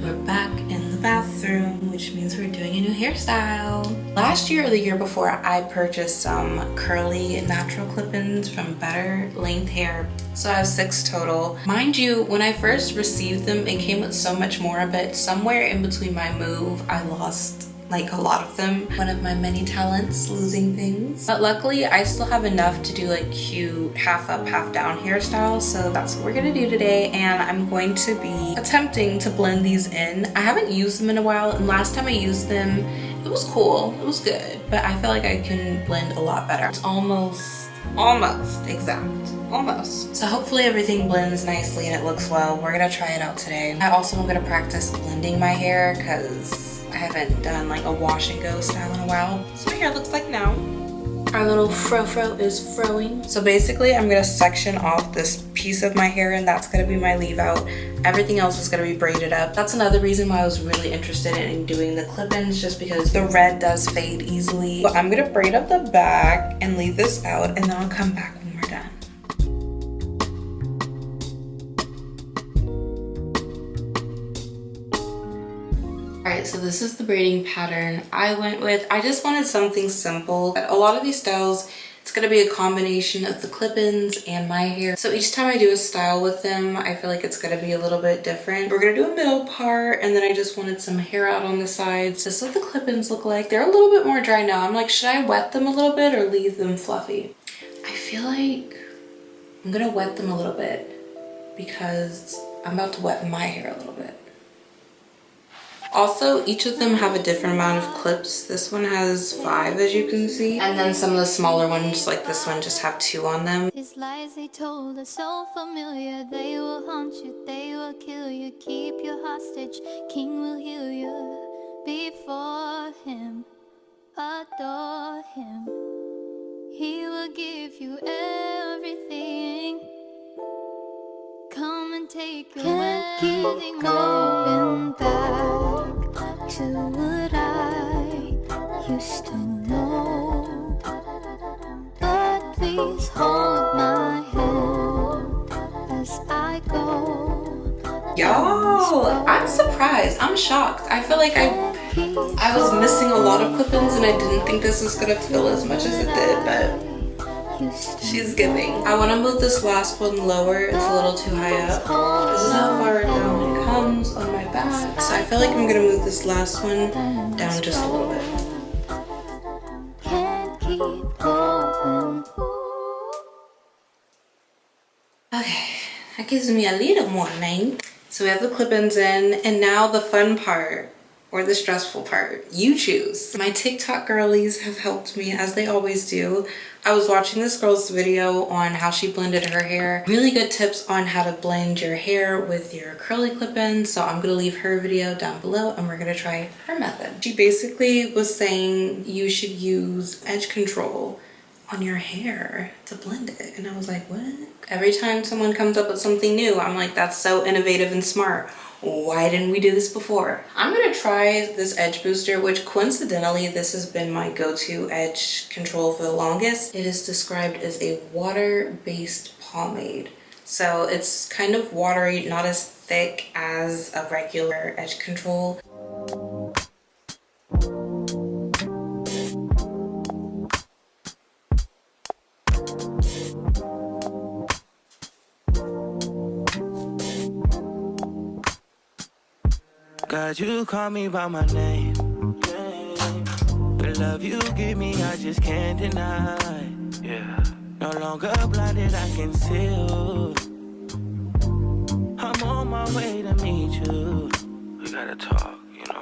We're back in the bathroom, which means we're doing a new hairstyle. Last year or the year before, I purchased some curly natural clip-ins from Better Length Hair. So I have 6 total. Mind you, when I first received them, it came with so much more, but somewhere in between my move, I lost like a lot of them. One of my many talents, losing things. But luckily, I still have enough to do like cute half up, half down hairstyles. So that's what we're gonna do today. And I'm going to be attempting to blend these in. I haven't used them in a while, and last time I used them, it was cool, it was good. But I feel like I can blend a lot better. It's almost exact. Almost. So hopefully everything blends nicely and it looks well. We're gonna try it out today. I also am gonna practice blending my hair because I haven't done like a wash and go style in a while. So my hair looks like now. Our little fro is froing. So basically I'm gonna section off this piece of my hair and that's gonna be my leave out. Everything else is gonna be braided up. That's another reason why I was really interested in doing the clip-ins, just because the red does fade easily. But I'm gonna braid up the back and leave this out, and then I'll come back when we're done. Alright, so this is the braiding pattern I went with. I just wanted something simple. A lot of these styles, it's going to be a combination of the clip-ins and my hair. So each time I do a style with them, I feel like it's going to be a little bit different. We're going to do a middle part, and then I just wanted some hair out on the sides. This is what the clip-ins look like. They're a little bit more dry now. I'm like, should I wet them a little bit or leave them fluffy? I feel like I'm going to wet them a little bit because I'm about to wet my hair a little bit. Also, each of them have a different amount of clips. This one has 5, as you can see. And then some of the smaller ones, like this one, just have 2 on them. These lies they told are so familiar. They will haunt you, they will kill you, keep you hostage. King will heal you before him. Adore him. He will give you everything. Come and take your wedding, going back to what I used to know. But please hold my hand as I go. Y'all, I'm surprised. I'm shocked. I feel like I was missing a lot of clip-ins and I didn't think this was gonna fill as much as it did, but she's giving. I want to move this last one lower. It's a little too high up. This is how far down it comes on my back. So I feel like I'm going to move this last one down just a little bit. Okay, that gives me a little more length. So we have the clip-ins in, and now the fun part, or the stressful part, you choose. My TikTok girlies have helped me, as they always do. I was watching this girl's video on how she blended her hair. Really good tips on how to blend your hair with your curly clip-ins. So I'm gonna leave her video down below and we're gonna try her method. She basically was saying you should use edge control on your hair to blend it. And I was like, what? Every time someone comes up with something new, I'm like, that's so innovative and smart. Why didn't we do this before? I'm gonna try this edge booster, which coincidentally, this has been my go-to edge control for the longest. It is described as a water-based pomade. So it's kind of watery, not as thick as a regular edge control. God, you call me by my name. The love you give me, I just can't deny. Yeah. No longer blinded, I can see you. I'm on my way to meet you. We gotta talk, you know.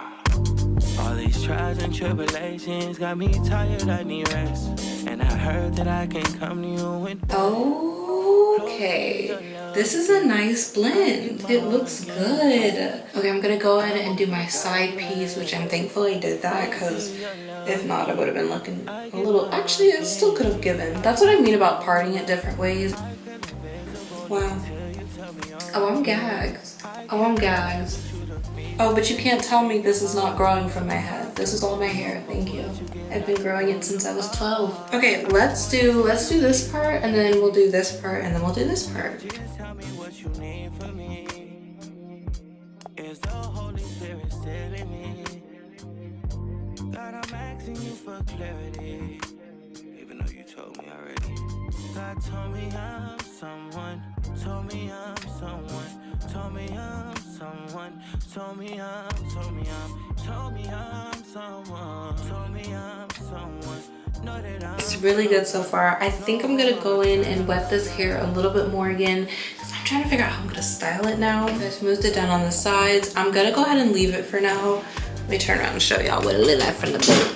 All these trials and tribulations got me tired, I need rest. And I heard that I can come to you and okay. This is a nice blend. It looks good. Okay, I'm gonna go in and do my side piece, which I'm thankful I did that, because if not, I would have been looking a little, actually it still could have given. That's what I mean about parting it different ways. Wow. Oh, I'm gagged. Oh, I'm gagged. Oh, but you can't tell me this is not growing from my head. This is all my hair, thank you. I've been growing it since I was 12. Okay, let's do this part, and then we'll do this part, and then we'll do this part. is the Holy Spirit still in me. God, I'm asking you for clarity, even though you told me already. God told me I'm someone, told me I'm someone, told me I'm someone, told me I'm someone, told me I'm someone. Know that I'm It's really good so far. I think I'm gonna go in and wet this hair a little bit more again because I'm trying to figure out how I'm gonna style it now. I smoothed it down on the sides. I'm gonna go ahead and leave it for now. Let me turn around and show y'all what it looked like from the back.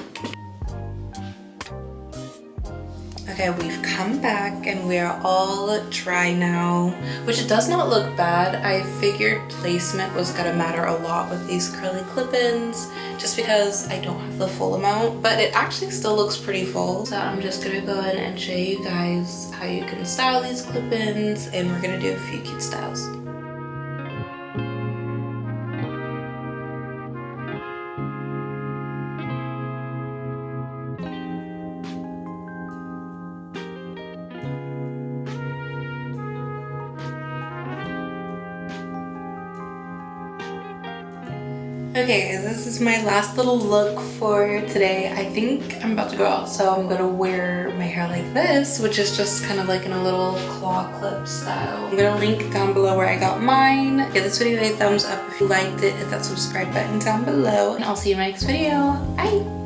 Okay, we've come back and we are all dry now, which does not look bad. I figured placement was gonna matter a lot with these curly clip-ins just because I don't have the full amount, but it actually still looks pretty full. So I'm just gonna go in and show you guys how you can style these clip-ins, and we're gonna do a few cute styles. Okay, this is my last little look for today. I think I'm about to go out, so I'm gonna wear my hair like this, which is just kind of like in a little claw clip style. I'm gonna link down below where I got mine. Give this video a thumbs up if you liked it, hit that subscribe button down below, and I'll see you in my next video. Bye!